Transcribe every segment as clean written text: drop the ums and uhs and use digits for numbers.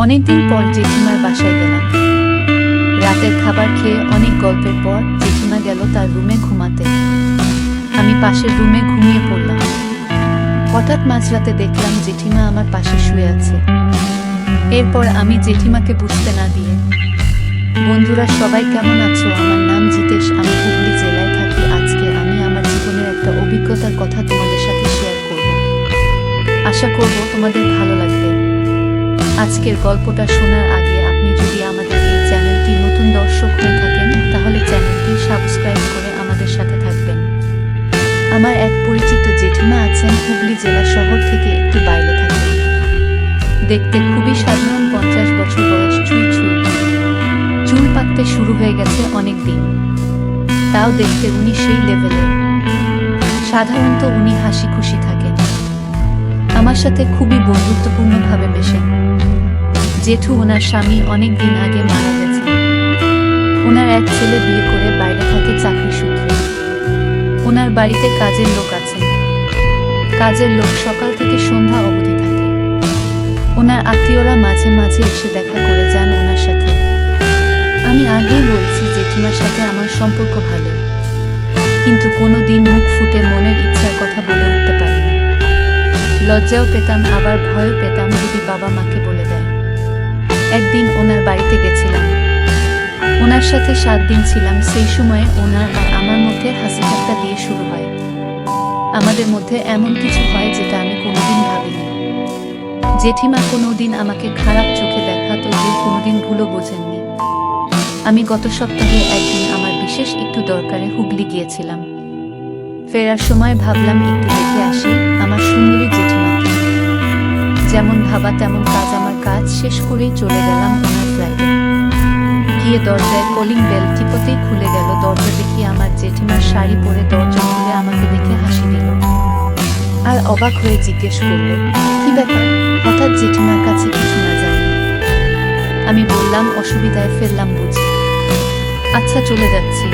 অনেকদিন পর জেঠিমার বাসায় গেলাম। রাতের খাবার খেয়ে অনেক গল্পের পর জেঠিমা গেল তার রুমে ঘুমাতে। আমি পাশের রুমে ঘুমিয়ে পড়লাম। হঠাৎ মাঝরাতে দেখলাম জেঠিমা আমার পাশে শুয়ে আছে। এরপর আমি জেঠিমাকে বুঝতে না দিয়ে, বন্ধুরা সবাই কেমন আছো? আমার নাম জিতেশ, আমি হুগলি জেলায় থাকি। আজকে আমি আমার জীবনের একটা অভিজ্ঞতার কথা তোমাদের সাথে শেয়ার করব। আশা করব তোমাদের ভালো লাগবে। আজকের গল্পটা শোনার আগে আপনি যদি আমাদের এই চ্যানেলটি নতুন দর্শক হয়ে থাকেন তাহলে চ্যানেলটি সাবস্ক্রাইব করে আমাদের সাথে থাকবেন। আমার এক পরিচিত জেঠিমা আছেন হুগলি জেলা শহর থেকে একটু বাইরে থাকেন। দেখতে খুবই সাধারণ, 50 বছর বয়স, ছুঁই ছুঁই। চুল পাকতে শুরু হয়ে গেছে অনেক দিন, তাও দেখতে উনি সেই লেভেলের। সাধারণত উনি হাসি খুশি থাকেন, আমার সাথে খুবই বন্ধুত্বপূর্ণভাবে মেশেন। জেঠু ওনার স্বামী অনেক দিন আগে মারা গেছেন। ওনার এক ছেলে বিয়ে করে বাইরে থাকে চাকরি সূত্রে। ওনার বাড়িতে কাজের লোক আছেন। কাজের লোক সকাল থেকে সন্ধ্যা অবধি থাকে। ওনার আত্মীয়রা মাঝে মাঝে এসে দেখা করে যান ওনার সাথে। আমি আগেই বলছি জেঠিমার সাথে আমার সম্পর্ক ভালো, কিন্তু কোনোদিন মুখ ফুটে মনের ইচ্ছার কথা বলে উঠতে পারিনি। লজ্জাও পেতাম, আবার ভয়ও পেতাম যদি বাবা মাকে বলে দেয়। একদিন ওনার বাড়িতে গেছিলাম। ওনার সাথে 7 দিন ছিলাম। সেই সময়ে ওনার আর আমার মধ্যে হাসি ঠাট্টা দিয়ে শুরু হয়। আমাদের মধ্যে এমন কিছু হয় যেটা আমি কোনোদিন ভাবিনি। জেঠিমা কোনোদিন আমাকে খারাপ চোখে দেখাতো, যে কোনোদিন ভুলও বোঝেননি। আমি গত সপ্তাহে একদিন আমার বিশেষ একটু দরকারে হুগলি গিয়েছিলাম। ফেরার সময় ভাবলাম একটু দেখে আসি আমার সুন্দরী জেঠিমাকে। যেমন ভাবা তেমন কাজ। আমার কাজ শেষ করেই চলে গেলাম ওনার ফ্ল্যাটে। গিয়ে দরজায় কলিং বেল টিপতেই খুলে গেল দরজা। দেখি আমার জেঠিমার শাড়ি পরে দরজা খুলে আমাকে দেখে হাসি দিল, আর অবাক হয়ে জিজ্ঞেস করল, কি ব্যাপার, হঠাৎ জেঠিমার কাছে কিছু না জানি? আমি বললাম, অসুবিধায় ফেললাম বুঝি। আচ্ছা, চলে যাচ্ছি।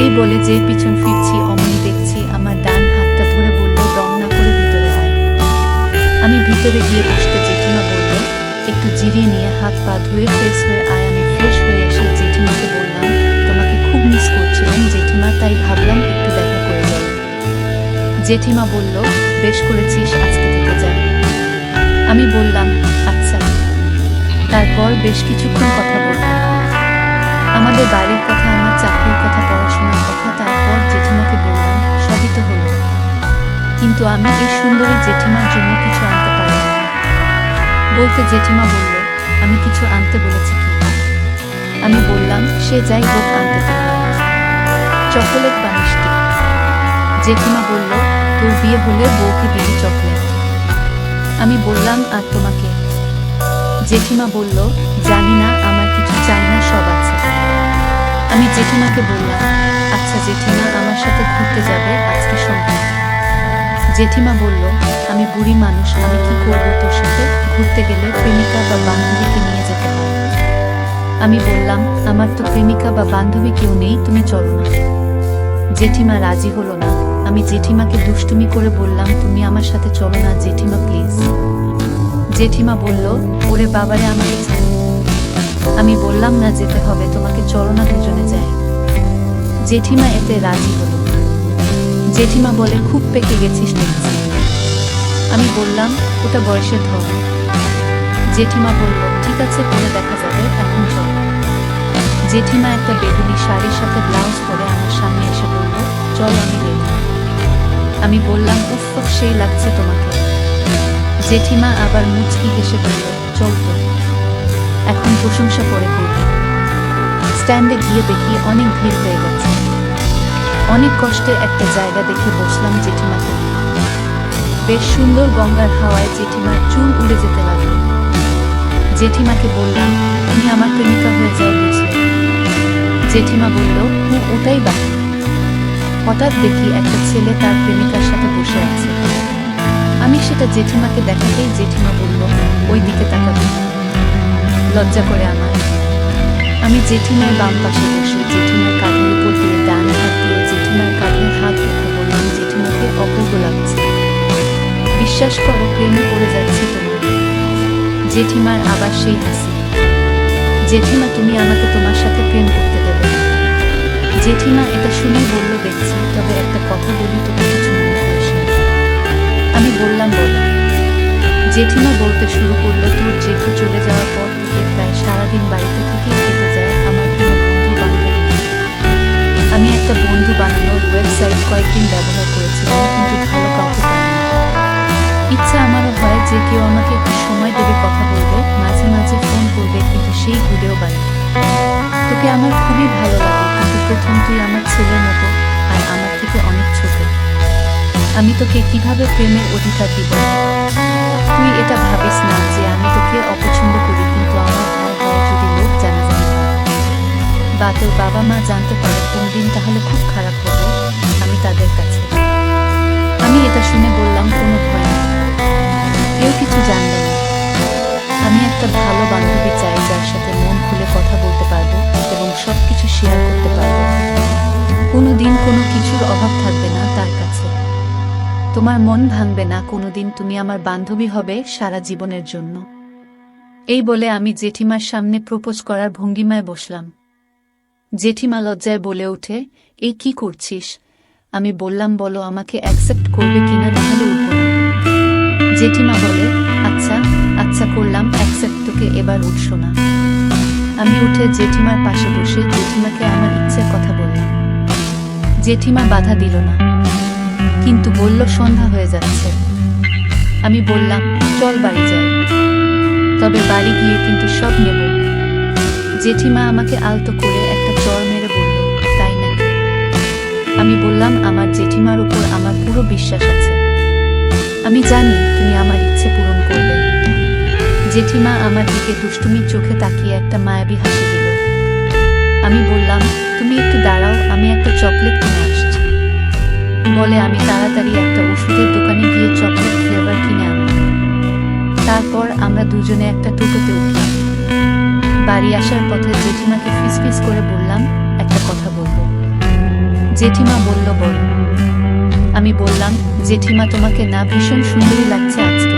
এই বলে যে পিছন ফিরছি অমনি দেখছি আমার ডান হাতটা ধরে বলল, দম না করে ভিতরে আয়। আমি ভিতরে গিয়ে বসতে জেঠিমা বলল, একটু জিরিয়ে নিয়ে হাত পা ধুয়ে ফ্রেশ হয়ে আয়। আমি ফ্রেশ হয়ে এসে জেঠিমাকে বললাম, তোমাকে খুব মিস করছিলাম জেঠিমা, তাই ভাবলাম একটু দেখা করে যাই। জেঠিমা বলল, বেশ করেছিস, আজকে থেকে যাই। আমি বললাম, আচ্ছা। তারপর বেশ কিছুক্ষণ কথা বললাম, আমাদের বাড়ির কথা, আমার চাকরির কথা, পড়াশোনার কথা। তারপর জেঠিমাকে বললাম, সবই তো হলো, কিন্তু আমি এই সুন্দরী জেঠিমার জন্য কিছু আনতে পারলাম না। বলতে জেঠিমা বলল, আমি কিছু আনতে বলেছি কি? আমি বললাম, সে যাই হোক, আনতে পারলাম চকোলেট বা মিষ্টি। জেঠিমা বলল, তোর বিয়ে হলে বউকে দিবি চকলেট। আমি বললাম, আর তোমাকে? জেঠিমা বলল, জানি না, আমার কিছু চাই না, সব আছে। আমি জেঠিমাকে বললাম, আচ্ছা জেঠিমা, আমার সাথে ঘুরতে যাবে আজকে সন্ধ্যায়? জেঠিমা বলল, আমি বুড়ি মানুষ, আমি কি করবো তোর সাথে? ঘুরতে গেলে প্রেমিকা বা বান্ধবীকে নিয়ে যেতে হয়। আমি বললাম, আমার তো প্রেমিকা বা বান্ধবী কেউ নেই, তুমি চলো না। জেঠিমা রাজি হলো না। আমি জেঠিমাকে দুষ্টুমি করে বললাম, তুমি আমার সাথে চলো না জেঠিমা, প্লিজ। জেঠিমা বলল, ওরে বাবারে, আমাকে ছাড়ো। আমি বললাম, না, যেতে হবে, তোমাকে চলো না, দুজনে যাই। জেঠিমা এতে রাজি হলো। জেঠিমা বলে, খুব পেকে গেছিস দেখছি। আমি বললাম, ওটা বয়সের ধর্ম। জেঠিমা বলল, ঠিক আছে, পরে দেখা যাবে, এখন চলো। জেঠিমা একটা বেগুনি শাড়ির সাথে ব্লাউজ পরে আমার সামনে এসে বলল, চল, আমি রেডি। আমি বললাম, উফ, সেই লাগছে তোমাকে। জেঠিমা আবার মুচকি হেসে বলল, চল তো, এখন প্রশংসা করে করব। স্ট্যান্ডে গিয়ে দেখি অনেক ভিড় হয়ে গেছে। অনেক কষ্টে একটা জায়গা দেখে বসলাম জেঠিমাকে নিয়ে। বেশ সুন্দর গঙ্গার হাওয়ায় জেঠিমার চুল উড়ে যেতে লাগলো। জেঠিমাকে বললাম, তুমি আমার প্রেমিকা হয়ে যাও, বুঝলে? জেঠিমা বলল, ওটাই বাকি। হঠাৎ দেখি একটা ছেলে তার প্রেমিকার সাথে বসে আছে। আমি সেটা জেঠিমাকে দেখাতেই জেঠিমা বলল, ওই দিকে তাকাবে। লজ্জা করে আমার। আমি জেঠিমার বাম পাশে বসে জেঠিমার কাঁধের উপর দিয়ে ডান হাত দিয়ে জেঠিমার কাঁধে হাত রেখে বললাম, জেঠিমাকে অপূর্ব লাগছে, বিশ্বাস করো, প্রেমে পড়ে যাচ্ছি তোমার। জেঠিমার আবার সেই হাসি। জেঠিমা, তুমি আমাকে তোমার সাথে প্রেম করতে দেবে? জেঠিমা এটা শুনে বলল, দেখছি, তবে একটা কথা বলি, তোকে কিছু মনে করিস না? আমি বললাম, বলো। জেঠিমা বলতে শুরু করলো, তোর জেঠু চলে যাওয়ার পর থেকে প্রায় সারাদিন বাড়িতে থেকেই কেটে যায় আমার কোনো বন্ধু বান্ধব নেই। আমি একটা বন্ধু বানানোর ওয়েবসাইট কয়েকদিন ব্যবহার করেছিলাম, কিন্তু ভালো কাউকে পাইনি। ইচ্ছা আমারও হয় যে কেউ আমাকে একটু সময় দেবে, কথা বলবে, মাঝে মাঝে ফোন করবে, কিন্তু সেই ভিডিও বানাবে। তোকে আমার খুবই ভালো লাগে, কিন্তু প্রথম তুই আমার ছেলের মতো, আর আমার থেকে অনেক ছোট। আমি তোকে কিভাবে প্রেমের অধিকার দিব? তুই এটা ভাবিস না যে আমি তোকে অপছন্দ করি, কিন্তু আমার ভয় হয় যদি লোক জানাজানি হয় বা তোর বাবা মা জানতে পারে কোনদিন, তাহলে খুব খারাপ হবে আমি তাদের কাছে। আমি এটা শুনে বললাম, কোনো ভয় নেই, কেউ কিছু জানবে না। আমি একটা ভালো বান্ধবী চাই, যার সাথে মন খুলে কথা বলতে পারবো এবং সবকিছু শেয়ার করতে পারবো। কোনোদিন কোনো কিছুর অভাব থাকবে না তার কাছে। তোমার মন ভাঙবে না কোনোদিন, তুমি আমার বান্ধবী হবে সারা জীবনের জন্য। এই বলে আমি জেঠিমার সামনে প্রপোজ করার ভঙ্গিমায় বসলাম। জেঠিমা লজ্জায় বলে ওঠে, এই কি করছিস? আমি বললাম, বলো আমাকে অ্যাকসেপ্ট করবে কিনা, নাহলে উঠব না। জেঠিমা বলে, আচ্ছা আচ্ছা করলাম অ্যাকসেপ্ট, তোকে এবার উঠছ না। আমি উঠে জেঠিমার পাশে বসে জেঠিমাকে আমার ইচ্ছের কথা বললাম। জেঠিমা বাধা দিল না, কিন্তু বলল, সন্ধ্যা হয়ে যাচ্ছে। আমি বললাম, চল বাড়ি যাই। তবে বাড়ি গিয়ে কিন্তু সব নেব। জেঠিমা আমাকে আলতো করে একটা চড় মেরে বলল, তাই নাকি? আমি বললাম, আমার জেঠিমার উপর আমার পুরো বিশ্বাস আছে, আমি জানি তুমি আমার ইচ্ছে পূরণ করবে। জেঠিমা আমার দিকে দুষ্টুমির চোখে তাকিয়ে একটা মায়াবী হাসি দিল। আমি বললাম, তুমি একটু দাঁড়াও, আমি একটা চকলেট কিনে আসছি। বলে আমি তাড়াতাড়ি একটা ওষুধের দোকানে গিয়ে চকলেট ফ্লেভার কিনে আনলাম। তারপর আমরা দুজনে একটা টোটোতে উঠলাম। বাড়ি আসার পথে জেঠিমাকে ফিসফিস করে বললাম, একটা কথা বলবো। জেঠিমা বলল, বল। আমি বললাম, জেঠিমা, তোমাকে না ভীষণ সুন্দরী লাগছে আজকে?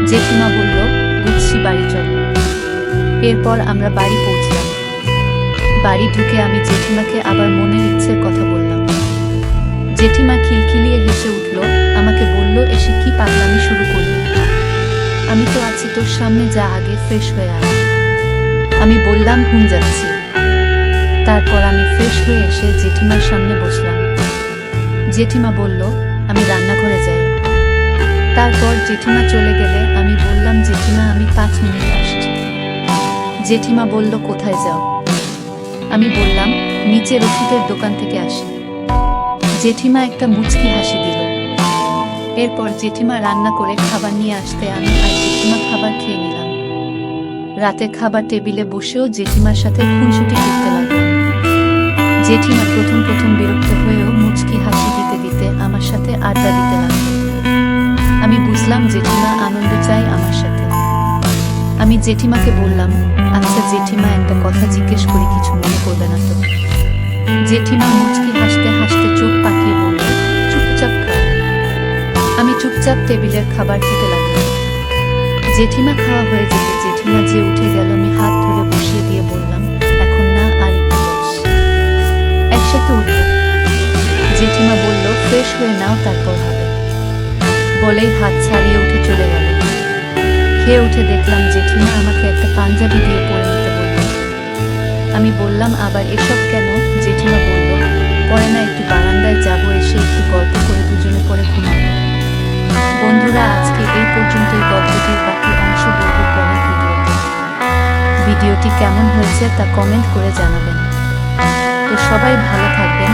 জেঠিমা বলল, বুঝছি, বাড়ি চল। এরপর আমরা বাড়ি পৌঁছলাম। বাড়ি ঢুকে আমি জেঠিমাকে আবার মনের ইচ্ছের কথা বললাম। জেঠিমা খিলখিলিয়ে হেসে উঠল, আমাকে বলল, এসে কি পাগলামি শুরু করলি? আমি তো আছি তোর সামনে, যা আগে ফ্রেশ হয়ে আয়। আমি বললাম, হুম, যাচ্ছি। তারপর আমি ফ্রেশ হয়ে এসে জেঠিমার সামনে বসলাম। জেঠিমা বলল, আমি রান্নাঘরে যাই। তারপর জেঠিমা চলে গেলে আমি বললাম, জেঠিমা, আমি 5 মিনিট আসছি। জেঠিমা বলল, কোথায় যাও? আমি বললাম, নিচের ওষুধের দোকান থেকে আসি। জেঠিমা একটা মুচকি হাসি দিল। এরপর জেঠিমা রান্না করে খাবার নিয়ে আসতে আমি আর জেঠিমা খাবার খেয়ে নিলাম। রাতের খাবার টেবিলে বসেও জেঠিমার সাথে খুনসুটি করতে লাগলাম। জেঠিমা প্রথম প্রথম বিরক্ত হয়েও মুচকি হাসি দিতে দিতে আমার সাথে আড্ডা দিতে লাগল। আমি বুঝলাম জেঠিমা আনন্দ চাই আমার সাথে। আমি জেঠিমাকে বললাম, আচ্ছা জেঠিমা, একটা কথা জিজ্ঞেস করি, কিছু মনে করবে না তো? জেঠিমা মুচকি হাসতে হাসতে চোখ পাকিয়ে বলল, চুপচাপ খাও। আমি চুপচাপ টেবিলের খাবার খেতে লাগলাম। জেঠিমা খাওয়া হয়ে যেতে জেঠিমা যে উঠে গেল, আমি হাত ধরে বসিয়ে দিয়ে বললাম, এখন না, আর একটু বস, একসাথে উঠব। জেঠিমা বলল, ফ্রেশ হয়ে নাও, তারপর হবে। বলেই হাত ছাড়িয়ে উঠে চলে গেল। খেয়ে উঠে দেখলাম জেঠিমা আমাকে একটা পাঞ্জাবি দিয়ে পরে নিতে বলল। আমি বললাম, আবার এসব কেন? জেঠিমা বলল, পরে না, একটু বারান্দায় যাবো, এসে একটু গল্প করে দুজনে পরে ঘুমাবো। বন্ধুরা, আজকে এই পর্যন্তই। গল্পটির বাকি অংশ বলবো পরের ভিডিওতে। ভিডিওটি কেমন হয়েছে তা কমেন্ট করে জানাবেন। তো সবাই ভালো থাকবেন।